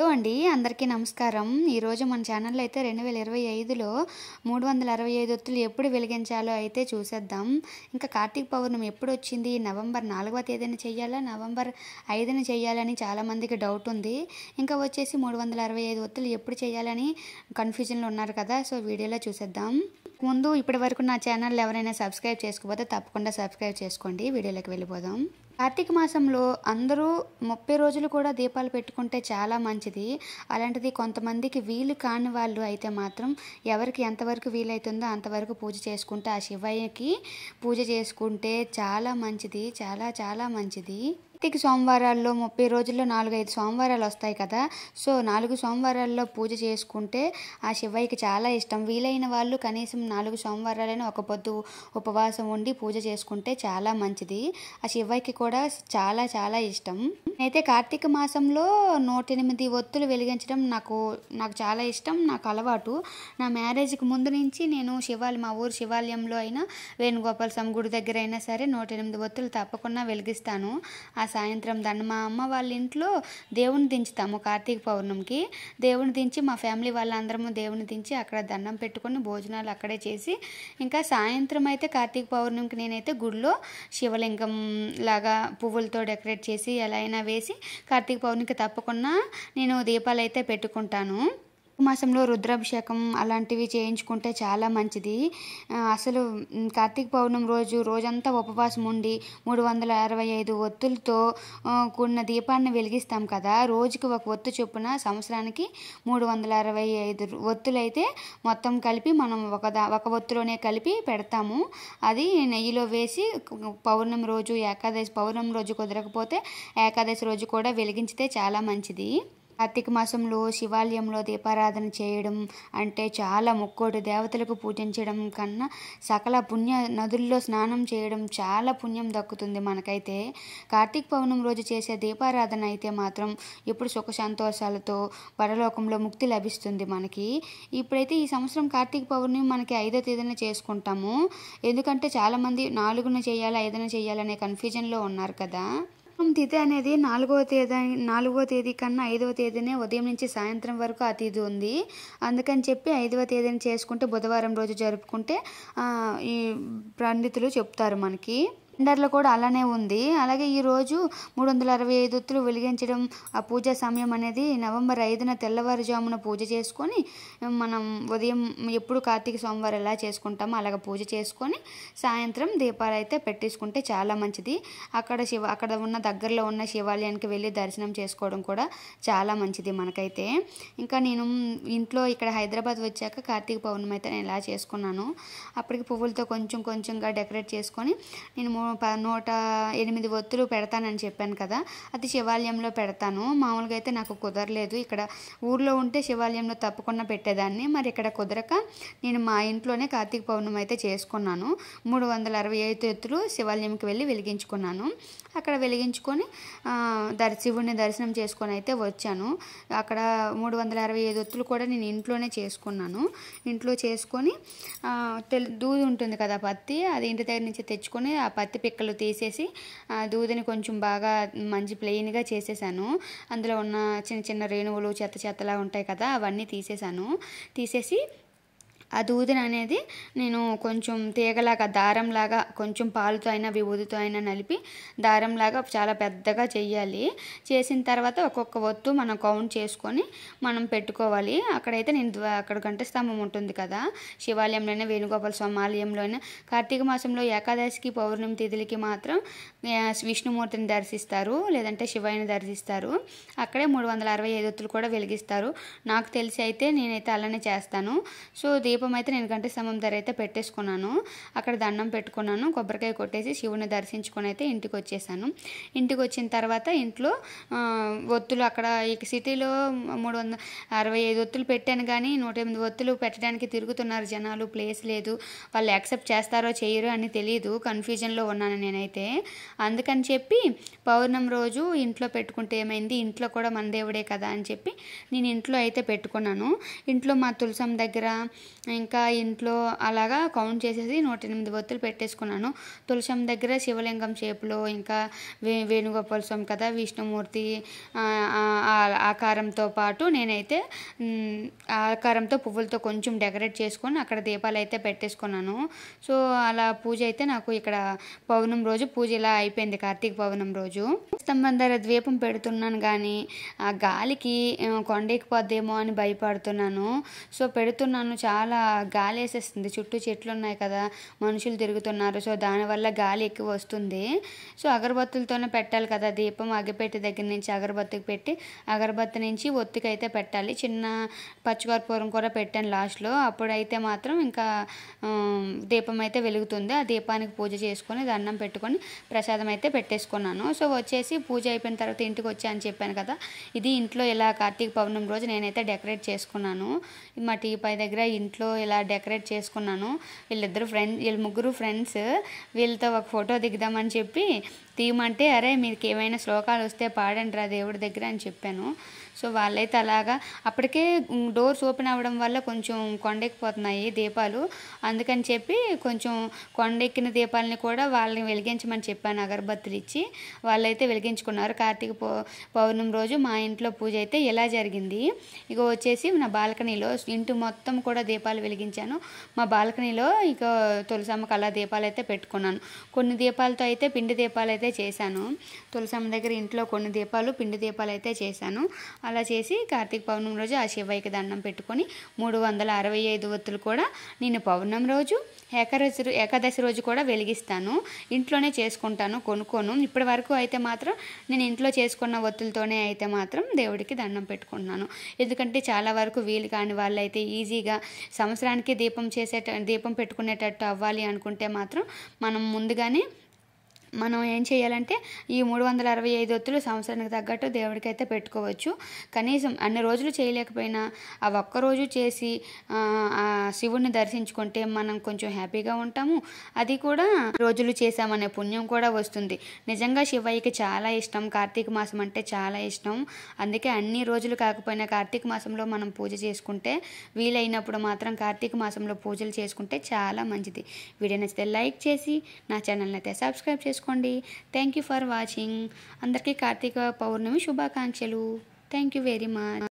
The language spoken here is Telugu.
హలో అండి, అందరికీ నమస్కారం. ఈరోజు మన ఛానల్లో అయితే 2025లో 365 ఒత్తులు ఎప్పుడు వెలిగించాలో అయితే చూసేద్దాం. ఇంకా కార్తీక పౌర్ణమి ఎప్పుడు వచ్చింది? నవంబర్ 4వ తేదీన చెయ్యాలా, నవంబర్ 5న చెయ్యాలని చాలామందికి డౌట్ ఉంది. ఇంకా వచ్చేసి 365 ఒత్తులు ఎప్పుడు చేయాలని కన్ఫ్యూజన్లో ఉన్నారు కదా. సో వీడియోలో చూసేద్దాం. ముందు ఇప్పటి వరకు నా ఛానల్ ఎవరైనా సబ్స్క్రైబ్ చేసుకోకపోతే తప్పకుండా సబ్స్క్రైబ్ చేసుకోండి. వీడియోలోకి వెళ్ళిపోదాం. కార్తీక మాసంలో అందరూ 30 రోజులు కూడా దీపాలు పెట్టుకుంటే చాలా మంచిది. అలాంటిది కొంతమందికి వీలు కాని వాళ్ళు అయితే మాత్రం ఎవరికి ఎంతవరకు వీలవుతుందో అంతవరకు పూజ చేసుకుంటే, ఆ శివయ్యకి పూజ చేసుకుంటే చాలా మంచిది, చాలా చాలా మంచిది. కార్తీక సోమవారాల్లో 30 రోజుల్లో 4-5 సోమవారాలు వస్తాయి కదా. సో 4 సోమవారాల్లో పూజ చేసుకుంటే ఆ శివయ్యకి చాలా ఇష్టం. వీలైన వాళ్ళు కనీసం 4 సోమవారాలైనా ఒక పొద్దు ఉపవాసం ఉండి పూజ చేసుకుంటే చాలా మంచిది. ఆ శివయ్యకి కూడా చాలా చాలా ఇష్టం. అయితే కార్తీక మాసంలో 108 ఒత్తులు వెలిగించడం నాకు చాలా ఇష్టం, నాకు అలవాటు. నా మ్యారేజ్కి ముందు నుంచి నేను మా ఊరు శివాలయంలో అయినా, వేణుగోపాల స్వామి గుడి దగ్గర అయినా సరే 108 ఒత్తులు తప్పకుండా వెలిగిస్తాను. ఆ సాయంత్రం మా అమ్మ వాళ్ళ ఇంట్లో దేవుని దించుతాము. కార్తీక పౌర్ణమికి దేవుని దించి మా ఫ్యామిలీ వాళ్ళందరము దేవుని దించి అక్కడ దండం పెట్టుకొని భోజనాలు అక్కడే చేసి, ఇంకా సాయంత్రం అయితే కార్తీక పౌర్ణమికి నేనైతే గుడిలో శివలింగం లాగా పువ్వులతో డెకరేట్ చేసి ఎలా అయినా వేసి కార్తీక పౌర్ణమికి తప్పకుండా నేను దీపాలు అయితే పెట్టుకుంటాను. మాసంలో రుద్రాభిషేకం అలాంటివి చేయించుకుంటే చాలా మంచిది. అసలు కార్తీక పౌర్ణమి రోజంతా ఉపవాసం ఉండి 365 ఒత్తులతో కూడిన దీపాన్ని వెలిగిస్తాం కదా. రోజుకి ఒక ఒత్తు చొప్పున సంవత్సరానికి 365 ఒత్తులు అయితే మొత్తం కలిపి మనం ఒక ఒత్తులోనే కలిపి పెడతాము. అది నెయ్యిలో వేసి పౌర్ణమి రోజు కుదరకపోతే ఏకాదశి రోజు కూడా వెలిగించితే చాలా మంచిది. కార్తీక మాసంలో శివాలయంలో దీపారాధన చేయడం అంటే చాలా ముక్కోటి దేవతలకు పూజించడం కన్నా సకల పుణ్య నదుల్లో స్నానం చేయడం చాలా పుణ్యం దక్కుతుంది మనకైతే. కార్తీక పౌర్ణమి రోజు చేసే దీపారాధన అయితే మాత్రం ఎప్పుడు సుఖ సంతోషాలతో పరలోకంలో ముక్తి లభిస్తుంది మనకి. ఇప్పుడైతే ఈ సంవత్సరం కార్తీక పౌర్ణమి మనకి 5వ తేదీన చేసుకుంటాము. ఎందుకంటే చాలామంది 4న చేయాలా 5న చేయాలనే కన్ఫ్యూజన్లో ఉన్నారు కదా. తిథి అనేది 4వ తేదీ కన్నా 5వ తేదీనే ఉదయం నుంచి సాయంత్రం వరకు ఆ తిథి ఉంది. అందుకని చెప్పి 5వ తేదీని చేసుకుంటే బుధవారం రోజు జరుపుకుంటే ఈ పండితులు చెప్తారు మనకి. క్యాలెండర్లో కూడా అలానే ఉంది. అలాగే ఈరోజు 365 ఒత్తులు వెలిగించడం, ఆ పూజా సమయం అనేది నవంబర్ 5న తెల్లవారుజామున పూజ చేసుకొని, మనం ఉదయం ఎప్పుడు కార్తీక సోమవారం ఎలా చేసుకుంటామో అలాగ పూజ చేసుకొని సాయంత్రం దీపాలు అయితే పెట్టేసుకుంటే చాలా మంచిది. అక్కడ ఉన్న దగ్గరలో ఉన్న శివాలయానికి వెళ్ళి దర్శనం చేసుకోవడం కూడా చాలా మంచిది మనకైతే. ఇంకా నేను ఇంట్లో ఇక్కడ హైదరాబాద్ వచ్చాక కార్తీక పౌర్ణమి అయితే నేను ఎలా చేసుకున్నాను. అప్పటికి పువ్వులతో కొంచెంగా డెకరేట్ చేసుకొని నేను 108 ఒత్తులు పెడతానని చెప్పాను కదా. అది శివాలయంలో పెడతాను. మామూలుగా అయితే నాకు కుదరలేదు. ఇక్కడ ఊర్లో ఉంటే శివాలయంలో తప్పకుండా పెట్టేదాన్ని. మరి ఇక్కడ కుదరక నేను మా ఇంట్లోనే కార్తీక పౌర్ణమి అయితే చేసుకున్నాను. 365 ఒత్తులు శివాలయంకి వెళ్ళి వెలిగించుకున్నాను. అక్కడ వెలిగించుకొని శివుడిని దర్శనం చేసుకొని అయితే వచ్చాను. అక్కడ 365 ఒత్తులు కూడా నేను ఇంట్లోనే చేసుకున్నాను. ఇంట్లో చేసుకొని దూది ఉంటుంది కదా, పత్తి, అది ఇంటి దగ్గర నుంచి తెచ్చుకొని ఆ పత్తి పిక్కలు తీసేసి దూదిని కొంచెం బాగా మంచి ప్లెయిన్గా చేసేసాను. అందులో ఉన్న చిన్న చిన్న రేణువులు చెత్తలా ఉంటాయి కదా, అవన్నీ తీసేసి ఆ దూదిని అనేది నేను కొంచెం తీగలాగా దారంలాగా కొంచెం పాలుతో అయినా విభూతితో అయినా నలిపి దారంలాగా చాలా పెద్దగా చెయ్యాలి. చేసిన తర్వాత ఒక్కొక్క ఒత్తు మనం కౌంట్ చేసుకొని మనం పెట్టుకోవాలి. అక్కడైతే అక్కడ గంటస్తంభం ఉంటుంది కదా శివాలయంలోనే, వేణుగోపాల స్వామి ఆలయంలోనే. కార్తీక మాసంలో ఏకాదశికి పౌర్ణమి తిథులకి మాత్రం విష్ణుమూర్తిని దర్శిస్తారు, లేదంటే శివయ్యని దర్శిస్తారు. అక్కడే 365 ఒత్తులు కూడా వెలిగిస్తారు. నాకు తెలిసి అయితే నేనైతే అలానే చేస్తాను. సో దీపం అయితే నేను గంట స్తంభం దగ్గర అయితే పెట్టేసుకున్నాను. అక్కడ దండం పెట్టుకున్నాను, కొబ్బరికాయ కొట్టేసి శివుని దర్శించుకొని అయితే ఇంటికి వచ్చేసాను. ఇంటికి వచ్చిన తర్వాత ఇంట్లో ఒత్తులు అక్కడ సిటీలో 365 ఒత్తులు పెట్టాను, కానీ 108 ఒత్తులు పెట్టడానికి తిరుగుతున్నారు జనాలు. ప్లేస్ లేదు, వాళ్ళు యాక్సెప్ట్ చేస్తారో చేయరో అని తెలియదు, కన్ఫ్యూజన్లో ఉన్నాను నేనైతే. అందుకని చెప్పి పౌర్ణమి రోజు ఇంట్లో పెట్టుకుంటే ఏమైంది, ఇంట్లో కూడా మన దేవుడే కదా అని చెప్పి నేను ఇంట్లో అయితే పెట్టుకున్నాను. ఇంట్లో మా తులసమ్మ దగ్గర ఇంకా ఇంట్లో అలాగా కౌంట్ చేసేసి 108 ఒత్తులు పెట్టేసుకున్నాను. తులసమ్మ దగ్గర శివలింగం షేప్లో, ఇంకా వేణుగోపాల స్వామి కదా, విష్ణుమూర్తి ఆకారంతో పాటు నేనైతే ఆకారంతో పువ్వులతో కొంచెం డెకరేట్ చేసుకొని అక్కడ దీపాలు అయితే పెట్టేసుకున్నాను. సో అలా పూజ అయితే నాకు ఇక్కడ పౌర్ణమి రోజు పూజ ఇలా అయిపోయింది. కార్తీక పౌర్ణమి రోజు స్తంభం దగ్గర దీపం పెడుతున్నాను, కానీ ఆ గాలికి కొండెక్కిపోద్దేమో అని భయపడుతున్నాను. సో పెడుతున్నాను, చాలా గాలి వేసేస్తుంది. చుట్టూ చెట్లు ఉన్నాయి కదా, మనుషులు తిరుగుతున్నారు. సో దానివల్ల గాలి ఎక్కువ వస్తుంది. సో అగరబత్తులతోనే పెట్టాలి కదా దీపం. అగ్గిపెట్టి దగ్గర నుంచి అగరబత్తికి పెట్టి, అగరబత్తి నుంచి ఒత్తికి అయితే పెట్టాలి. చిన్న పచ్చికర్పూరం కూడా పెట్టాను లాస్ట్లో. అప్పుడైతే మాత్రం ఇంకా దీపం అయితే వెలుగుతుంది. ఆ దీపానికి పూజ చేసుకొని దండం పెట్టుకొని ప్రసాదం అయితే పెట్టేసుకున్నాను. సో వచ్చేసి పూజ అయిపోయిన తర్వాత ఇంటికి వచ్చా అని చెప్పాను కదా, ఇది ఇంట్లో ఇలా కార్తీక పౌర్ణమి రోజు నేనైతే డెకరేట్ చేసుకున్నాను. మా టీపై దగ్గర ఇంట్లో ఇలా డెకరేట్ చేసుకున్నాను. వీళ్ళు ముగ్గురు ఫ్రెండ్స్, వీళ్ళతో ఒక ఫోటో దిగుదామని చెప్పి తీయమంటే, అరే మీకు ఏమైనా శ్లోకాలు వస్తే పాడండి రా దేవుడి దగ్గర అని చెప్పాను. సో వాళ్ళైతే అలాగా, అప్పటికే డోర్స్ ఓపెన్ అవ్వడం వల్ల కొంచెం కొండెక్కిపోతున్నాయి దీపాలు. అందుకని చెప్పి కొంచెం కొండెక్కిన దీపాలని కూడా వాళ్ళని వెలిగించమని చెప్పాను అగరబత్తులు ఇచ్చి. వాళ్ళైతే వెలిగించుకున్నారు. కార్తీక పౌర్ణమి రోజు మా ఇంట్లో పూజ అయితే ఇలా జరిగింది. ఇక వచ్చేసి నా బాల్కనీలో ఇంటి మొత్తం కూడా దీపాలు వెలిగించాను. మా బాల్కనీలో ఇక తులసమ్మకి అలా దీపాలు అయితే పెట్టుకున్నాను. కొన్ని దీపాలతో అయితే పిండి దీపాలు అయితే చేశాను. తులసమ్మ దగ్గర ఇంట్లో కొన్ని దీపాలు పిండి దీపాలు అయితే చేశాను. అలా చేసి కార్తీక పౌర్ణమి రోజు ఆ శివయ్యకి దండం పెట్టుకొని 365 ఒత్తులు కూడా నేను పౌర్ణమి రోజు, ఏకాదశి రోజు కూడా వెలిగిస్తాను. ఇంట్లోనే చేసుకుంటాను, కొనుక్కోను. ఇప్పటి వరకు అయితే మాత్రం నేను ఇంట్లో చేసుకున్న ఒత్తులతోనే అయితే మాత్రం దేవుడికి దండం పెట్టుకుంటున్నాను. ఎందుకంటే చాలా వరకు వీలు కాని వాళ్ళైతే ఈజీగా సంవత్సరానికి దీపం పెట్టుకునేటట్టు అవ్వాలి అనుకుంటే మాత్రం మనం ఏం చేయాలంటే ఈ 365 ఒత్తులు సంవత్సరానికి తగ్గట్టు దేవుడికి అయితే పెట్టుకోవచ్చు. కనీసం అన్ని రోజులు చేయలేకపోయినా ఆ ఒక్కరోజు చేసి ఆ శివుడిని దర్శించుకుంటే మనం కొంచెం హ్యాపీగా ఉంటాము. అది కూడా రోజులు చేసామనే పుణ్యం కూడా వస్తుంది. నిజంగా శివయ్యకి చాలా ఇష్టం, కార్తీక మాసం అంటే చాలా ఇష్టం. అందుకే అన్ని రోజులు కాకపోయినా కార్తీక మాసంలో మనం పూజ చేసుకుంటే, వీలైనప్పుడు మాత్రం కార్తీక మాసంలో పూజలు చేసుకుంటే చాలా మంచిది. వీడియో నచ్చితే లైక్ చేసి నా ఛానల్ని అయితే సబ్స్క్రైబ్ చేసుకోండి. Thank you for watching. అందరికీ కార్తీక పౌర్ణమి శుభాకాంక్షలు. Thank you very much.